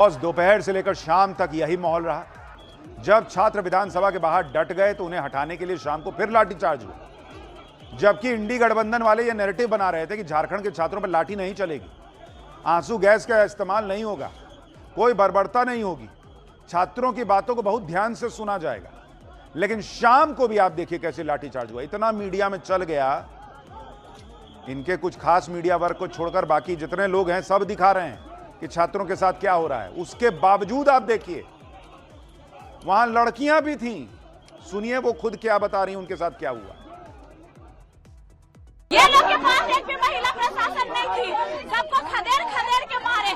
और दोपहर से लेकर शाम तक यही माहौल रहा। जब छात्र विधानसभा के बाहर डट गए तो उन्हें हटाने के लिए शाम को फिर लाठीचार्ज हुआ, जबकि इंडी गठबंधन वाले ये नैरेटिव बना रहे थे कि झारखंड के छात्रों पर लाठी नहीं चलेगी, आंसू गैस का इस्तेमाल नहीं होगा, कोई बर्बरता नहीं होगी, छात्रों की बातों को बहुत ध्यान से सुना जाएगा। लेकिन शाम को भी आप देखिए कैसे लाठीचार्ज हुआ, इतना मीडिया में चल गया। इनके कुछ खास मीडिया वर्ग को छोड़कर बाकी जितने लोग हैं सब दिखा रहे हैं कि छात्रों के साथ क्या हो रहा है। उसके बावजूद आप देखिए वहां लड़कियां भी थीं, सुनिए वो खुद क्या बता रही हैं, उनके साथ क्या हुआ। ये लोग के पास एक भी महिला प्रशासन नहीं थी, सबको खदेड़ खदेड़ के मारे।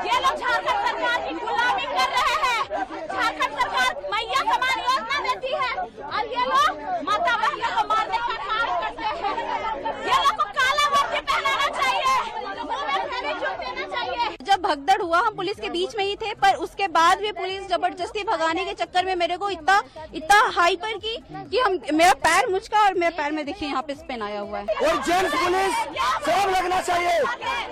ये लोग झारखंड सरकार की गुलामी कर रहे हैं। झारखंड सरकार मैया समान योजना देती है और ये लोग माता बहनों को मारने का काम करते हैं। ये लोग को काला वर्दी पहनाना चाहिए, मुंह में फेरी चूक देना चाहिए। जब भगदड़ हुआ हम पुलिस के बीच में ही थे, पर उसके बाद भी पुलिस जबरदस्ती भगाने के चक्कर में मेरे को इतना हाइपर की कि मेरा पैर मुचका और मेरे पैर में देखिए यहाँ पे स्पेन आया हुआ है। और जेंट्स पुलिस सब लगना चाहिए,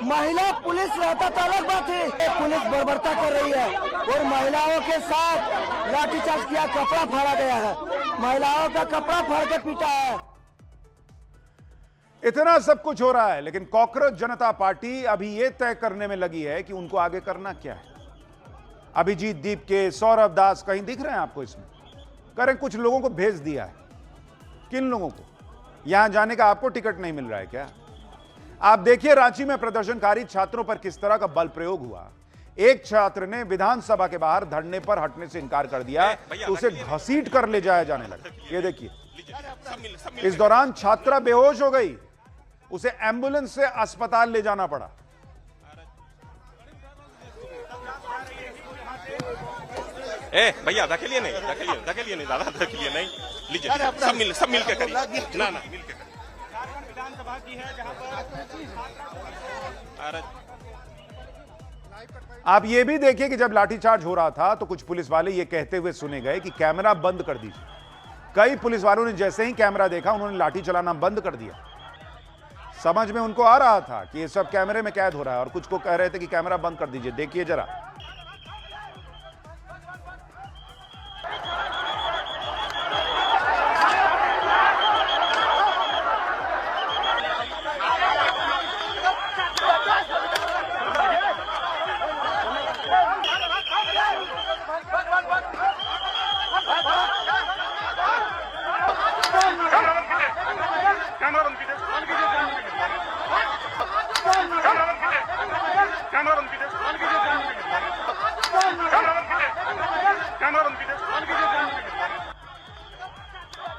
महिला पुलिस रहता तो अलग बात है। पुलिस बर्बरता कर रही है और महिलाओं के साथ लाठीचार्ज किया, कपड़ा फाड़ा गया है, महिलाओं का कपड़ा फाड़ के पीटा है। इतना सब कुछ हो रहा है, लेकिन कॉकरोच जनता पार्टी अभी यह तय करने में लगी है कि उनको आगे करना क्या है। अभिजीत दीप के, सौरभ दास कहीं दिख रहे हैं आपको इसमें? करें, कुछ लोगों को भेज दिया है। किन लोगों को? यहां जाने का आपको टिकट नहीं मिल रहा है क्या? आप देखिए रांची में प्रदर्शनकारी छात्रों पर किस तरह का बल प्रयोग हुआ। एक छात्र ने विधानसभा के बाहर धरने पर हटने से इनकार कर दिया तो उसे घसीट कर ले जाया जाने लगा। ये देखिए, इस दौरान छात्रा बेहोश हो गई, उसे एम्बुलेंस से अस्पताल ले जाना पड़ा। भैया धकेलिए नहीं, धकेलिए नहीं दादा, धकेलिए नहीं, लीजिए सब मिल के करिए ना मिल के करिए। विधानसभा की है जहां पर आप ये भी देखिए कि जब लाठीचार्ज हो रहा था तो कुछ पुलिस वाले ये कहते हुए सुने गए कि कैमरा बंद कर दीजिए। कई पुलिस वालों ने जैसे ही कैमरा देखा उन्होंने लाठी चलाना बंद कर दिया। समझ में उनको आ रहा था कि ये सब कैमरे में कैद हो रहा है और कुछ को कह रहे थे कि कैमरा बंद कर दीजिए। देखिए जरा,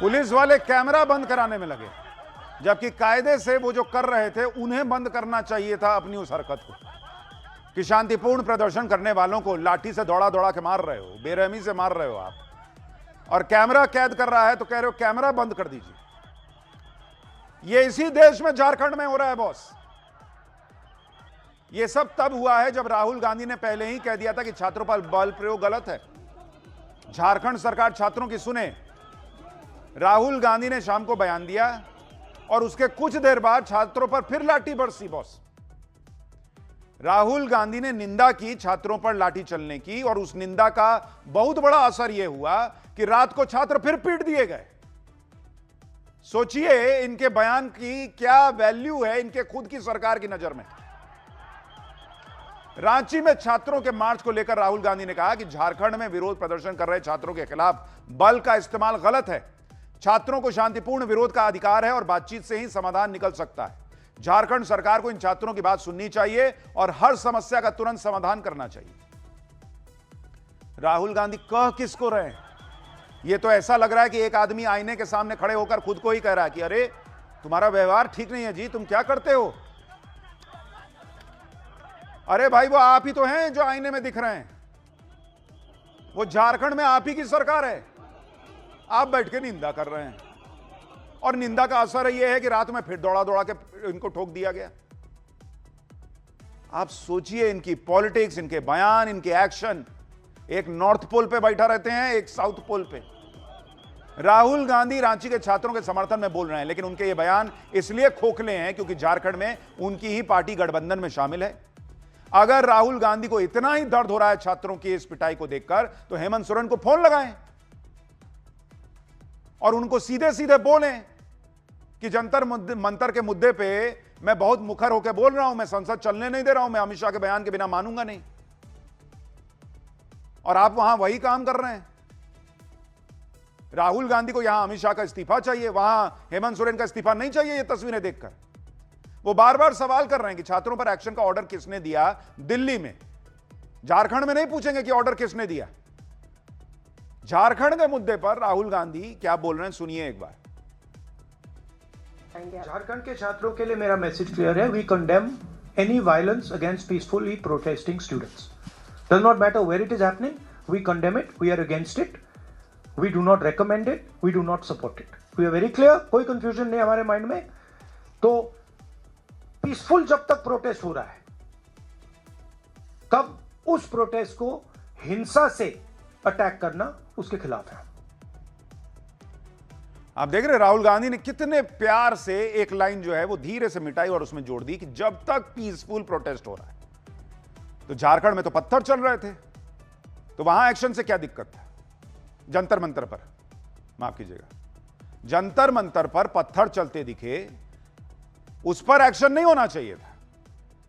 पुलिस वाले कैमरा बंद कराने में लगे, जबकि कायदे से वो जो कर रहे थे उन्हें बंद करना चाहिए था अपनी उस हरकत को कि शांतिपूर्ण प्रदर्शन करने वालों को लाठी से दौड़ा दौड़ा के मार रहे हो, बेरहमी से मार रहे हो आप, और कैमरा कैद कर रहा है तो कह रहे हो कैमरा बंद कर दीजिए। ये इसी देश में झारखंड में हो रहा है बॉस। ये सब तब हुआ है जब राहुल गांधी ने पहले ही कह दिया था कि छात्रों पर बल प्रयोग गलत है। झारखंड सरकार छात्रों की सुने। राहुल गांधी ने शाम को बयान दिया और उसके कुछ देर बाद छात्रों पर फिर लाठी बरसी बॉस। राहुल गांधी ने निंदा की छात्रों पर लाठी चलने की और उस निंदा का बहुत बड़ा असर यह हुआ कि रात को छात्र फिर पीट दिए गए। सोचिए इनके बयान की क्या वैल्यू है इनके खुद की सरकार की नजर में। रांची में छात्रों के मार्च को लेकर राहुल गांधी ने कहा कि झारखंड में विरोध प्रदर्शन कर रहे छात्रों के खिलाफ बल का इस्तेमाल गलत है। छात्रों को शांतिपूर्ण विरोध का अधिकार है और बातचीत से ही समाधान निकल सकता है। झारखंड सरकार को इन छात्रों की बात सुननी चाहिए और हर समस्या का तुरंत समाधान करना चाहिए। राहुल गांधी कह किसको रहे हैं? यह तो ऐसा लग रहा है कि एक आदमी आईने के सामने खड़े होकर खुद को ही कह रहा है कि अरे तुम्हारा व्यवहार ठीक नहीं है जी, तुम क्या करते हो? अरे भाई वो आप ही तो हैं जो आईने में दिख रहे हैं। वो झारखंड में आप ही की सरकार है, आप बैठ के निंदा कर रहे हैं और निंदा का असर यह है कि रात में फिर दौड़ा दौड़ा के इनको ठोक दिया गया। आप सोचिए इनकी पॉलिटिक्स, इनके बयान, इनके एक्शन। एक नॉर्थ पोल पे बैठा रहते हैं, एक साउथ पोल पे। राहुल गांधी रांची के छात्रों के समर्थन में बोल रहे हैं, लेकिन उनके ये बयान इसलिए खोखले हैं क्योंकि झारखंड में उनकी ही पार्टी गठबंधन में शामिल है। अगर राहुल गांधी को इतना ही दर्द हो रहा है छात्रों की इस पिटाई को देखकर, तो हेमंत सोरेन को फोन लगाएं और उनको सीधे सीधे बोलें कि जंतर मंतर के मुद्दे पे मैं बहुत मुखर होकर बोल रहा हूं, मैं संसद चलने नहीं दे रहा हूं, मैं अमित शाह के बयान के बिना मानूंगा नहीं। और आप वहां वही काम कर रहे हैं। राहुल गांधी को यहां अमित शाह का इस्तीफा चाहिए, वहां हेमंत सोरेन का इस्तीफा नहीं चाहिए। ये तस्वीरें देखकर वो बार बार सवाल कर रहे हैं कि छात्रों पर एक्शन का ऑर्डर किसने दिया दिल्ली में। झारखंड में नहीं पूछेंगे कि ऑर्डर किसने दिया। झारखंड के मुद्दे पर राहुल गांधी क्या बोल रहे हैं, सुनिए एक बार। झारखंड के छात्रों के लिए मेरा मैसेज क्लियर है। We condemn any violence against peacefully protesting students. Does not matter where it is happening, we condemn it, we are against it, we do not recommend it, we do not support it. We are very clear, कोई confusion नहीं हमारे mind में। तो peaceful जब तक protest हो रहा है, तब उस प्रोटेस्ट को हिंसा से अटैक करना उसके खिलाफ है। आप देख रहे राहुल गांधी ने कितने प्यार से एक लाइन जो है वो धीरे से मिटाई और उसमें जोड़ दी कि जब तक पीसफुल प्रोटेस्ट हो रहा है। तो झारखंड में तो पत्थर चल रहे थे, तो वहां एक्शन से क्या दिक्कत था? जंतर मंतर पर, माफ कीजिएगा, जंतर मंतर पर पत्थर चलते दिखे, उस पर एक्शन नहीं होना चाहिए था।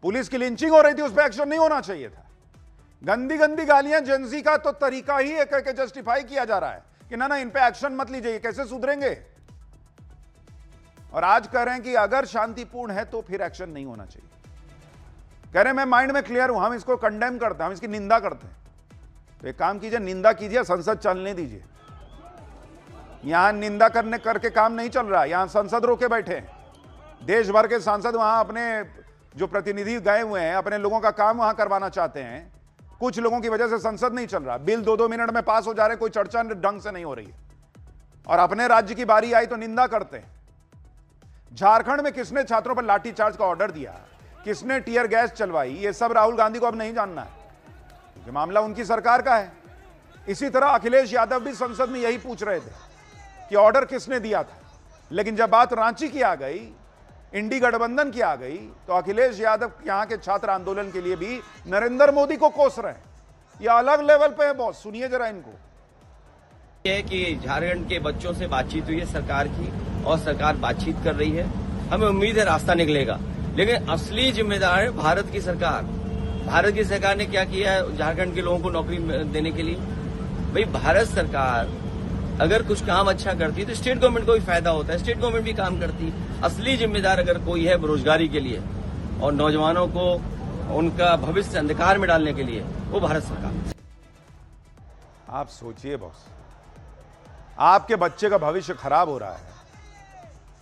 पुलिस की लिंचिंग हो रही थी, उस पर एक्शन नहीं होना चाहिए था। गंदी गंदी गालियां जेंजी का तो तरीका ही एक करके जस्टिफाई किया जा रहा है कि ना इन पे एक्शन मत लीजिए, कैसे सुधरेंगे। और आज कह रहे हैं कि अगर शांतिपूर्ण है तो फिर एक्शन नहीं होना चाहिए। कह रहे हैं मैं माइंड में क्लियर हूं, हम इसको कंडेम करते हैं, हम इसकी निंदा करते हैं। तो एक काम कीजिए, निंदा कीजिए, संसद चलने दीजिए। यहां निंदा करने करके काम नहीं चल रहा, यहां संसद रोके बैठे हैं। देश भर के सांसद वहां अपने जो प्रतिनिधि गए हुए हैं, अपने लोगों का काम वहां करवाना चाहते हैं। कुछ लोगों की वजह से संसद नहीं चल रहा, बिल 2-2 मिनट में पास हो जा रहे, कोई चर्चा ढंग से नहीं हो रही है। और अपने राज्य की बारी आई तो निंदा करते हैं। झारखंड में किसने छात्रों पर लाठीचार्ज का ऑर्डर दिया, किसने टीयर गैस चलवाई, ये सब राहुल गांधी को अब नहीं जानना है, क्योंकि मामला उनकी सरकार का है। इसी तरह अखिलेश यादव भी संसद में यही पूछ रहे थे कि ऑर्डर किसने दिया था। लेकिन जब बात रांची की आ गई, इंडी गठबंधन की आ गई, तो अखिलेश यादव यहां के छात्र आंदोलन के लिए भी नरेंद्र मोदी को कोस रहे हैं। ये अलग लेवल पे है बॉस, सुनिए जरा इनको। है कि झारखंड के बच्चों से बातचीत हुई है सरकार की, और सरकार बातचीत कर रही है। हमें उम्मीद है रास्ता निकलेगा, लेकिन असली जिम्मेदार है भारत की सरकार। भारत की सरकार ने क्या किया है झारखंड के लोगों को नौकरी देने के लिए? भाई भारत सरकार अगर कुछ काम अच्छा करती है तो स्टेट गवर्नमेंट को भी फायदा होता है, स्टेट गवर्नमेंट भी काम करती है। असली जिम्मेदार अगर कोई है बेरोजगारी के लिए और नौजवानों को उनका भविष्य अंधकार में डालने के लिए, वो भारत सरकार। आप सोचिए बॉस, आपके बच्चे का भविष्य खराब हो रहा है,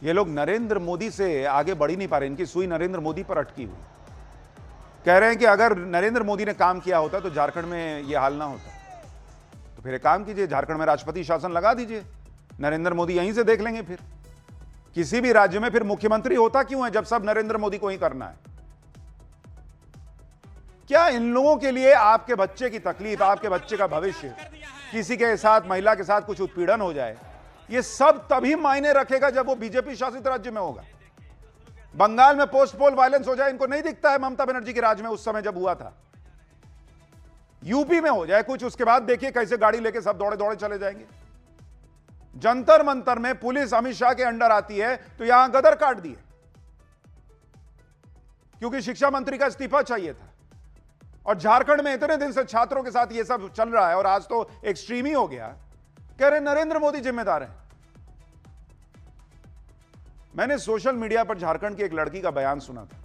ये लोग नरेंद्र मोदी से आगे बढ़ ही नहीं पा रहे, इनकी सुई नरेंद्र मोदी पर अटकी हुई। कह रहे हैं कि अगर नरेंद्र मोदी ने काम किया होता तो झारखंड में ये हाल ना होता। तो फिर एक काम कीजिए, झारखंड में राष्ट्रपति शासन लगा दीजिए, नरेंद्र मोदी यहीं से देख लेंगे। फिर किसी भी राज्य में फिर मुख्यमंत्री होता क्यों है जब सब नरेंद्र मोदी को ही करना है? क्या इन लोगों के लिए आपके बच्चे की तकलीफ, आपके बच्चे का भविष्य, किसी के साथ, महिला के साथ कुछ उत्पीड़न हो जाए, ये सब तभी मायने रखेगा जब वो बीजेपी शासित राज्य में होगा। बंगाल में पोस्ट पोल वायलेंस हो जाए, इनको नहीं दिखता है ममता बनर्जी के राज में उस समय जब हुआ था। यूपी में हो जाए कुछ, उसके बाद देखिए कैसे गाड़ी लेके सब दौड़े दौड़े चले जाएंगे। जंतर मंतर में पुलिस अमित शाह के अंडर आती है तो यहां गदर काट दिए, क्योंकि शिक्षा मंत्री का इस्तीफा चाहिए था। और झारखंड में इतने दिन से छात्रों के साथ ये सब चल रहा है और आज तो एक्सट्रीम ही हो गया। कह रहे नरेंद्र मोदी जिम्मेदार है। मैंने सोशल मीडिया पर झारखंड की एक लड़की का बयान सुना था,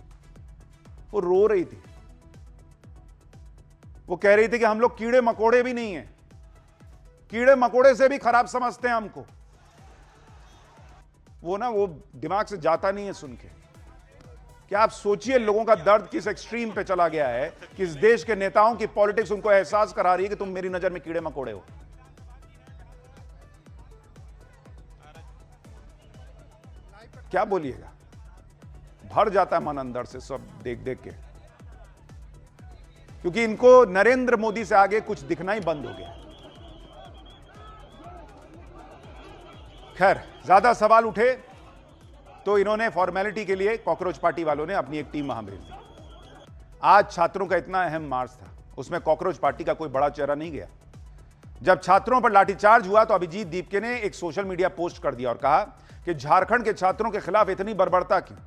वो रो रही थी। वो कह रही थी कि हम लोग कीड़े मकोड़े भी नहीं हैं, कीड़े मकोड़े से भी खराब समझते हैं हमको। वो दिमाग से जाता नहीं है सुन के। क्या आप सोचिए लोगों का दर्द किस एक्सट्रीम पे चला गया है कि इस देश के नेताओं की पॉलिटिक्स उनको एहसास करा रही है कि तुम मेरी नजर में कीड़े मकोड़े हो। क्या बोलिएगा, भर जाता है मन अंदर से सब देख देख के, क्योंकि इनको नरेंद्र मोदी से आगे कुछ दिखना ही बंद हो गया। खैर, ज्यादा सवाल उठे तो इन्होंने फॉर्मेलिटी के लिए कॉकरोच पार्टी वालों ने अपनी एक टीम वहां भेज दी। आज छात्रों का इतना अहम मार्च था, उसमें कॉकरोच पार्टी का कोई बड़ा चेहरा नहीं गया। जब छात्रों पर लाठीचार्ज हुआ तो अभिजीत दीपके ने एक सोशल मीडिया पोस्ट कर दिया और कहा कि झारखंड के छात्रों के खिलाफ इतनी बर्बरता क्यों?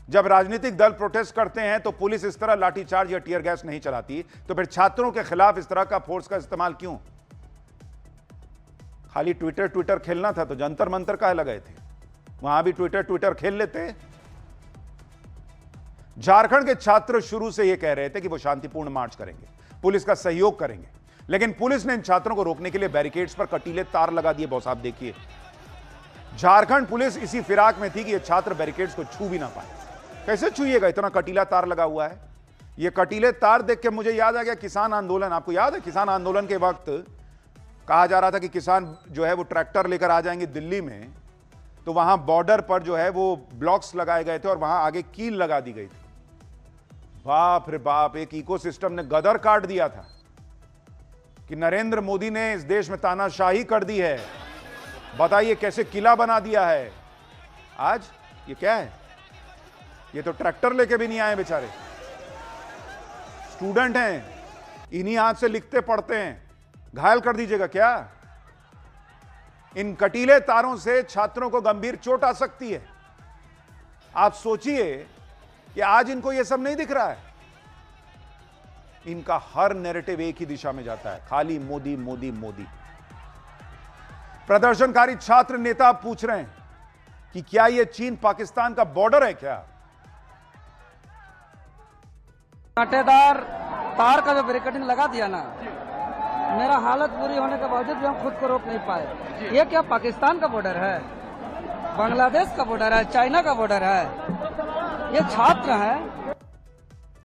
जब राजनीतिक दल प्रोटेस्ट करते हैं तो पुलिस इस तरह लाठीचार्ज या टीयर गैस नहीं चलाती, तो फिर छात्रों के खिलाफ इस तरह का फोर्स का इस्तेमाल क्यों? खाली ट्विटर खेलना था तो जंतर मंतर काहे लगाए थे? वहां भी ट्विटर खेल लेते। झारखंड के छात्र शुरू से यह कह रहे थे कि वो शांतिपूर्ण मार्च करेंगे, पुलिस का सहयोग करेंगे, लेकिन पुलिस ने इन छात्रों को रोकने के लिए बैरिकेड्स पर कटीले तार लगा दिए। बॉस आप देखिए, झारखंड पुलिस इसी फिराक में थी कि ये छात्र बैरिकेड्स को छू भी ना पाए। कैसे छूएगा? इतना कटीला तार लगा हुआ है। ये कटीले तार देख के मुझे याद आ गया किसान आंदोलन। आपको याद है किसान आंदोलन के वक्त कहा जा रहा था कि किसान जो है वो ट्रैक्टर लेकर आ जाएंगे दिल्ली में, तो वहां बॉर्डर पर जो है वो ब्लॉक्स लगाए गए थे और वहां आगे कील लगा दी गई थी। बाप रे बाप, एक इकोसिस्टम ने गदर काट दिया था कि नरेंद्र मोदी ने इस देश में तानाशाही कर दी है। बताइए कैसे किला बना दिया है। आज ये क्या है? ये तो ट्रैक्टर लेके भी नहीं आए बेचारे, स्टूडेंट हैं, इन्हीं हाथ से लिखते पढ़ते हैं। घायल कर दीजिएगा क्या? इन कटीले तारों से छात्रों को गंभीर चोट आ सकती है। आप सोचिए कि आज इनको यह सब नहीं दिख रहा है। इनका हर नैरेटिव एक ही दिशा में जाता है, खाली मोदी मोदी मोदी। प्रदर्शनकारी छात्र नेता पूछ रहे हैं कि क्या यह चीन पाकिस्तान का बॉर्डर है क्या? कांटेदार तार का जो बैरिकेडिंग लगा दिया ना, मेरा हालत बुरी होने के बावजूद भी हम खुद को रोक नहीं पाए। ये क्या पाकिस्तान का बॉर्डर है, बांग्लादेश का बॉर्डर है, चाइना का बॉर्डर है? ये छात्र हैं,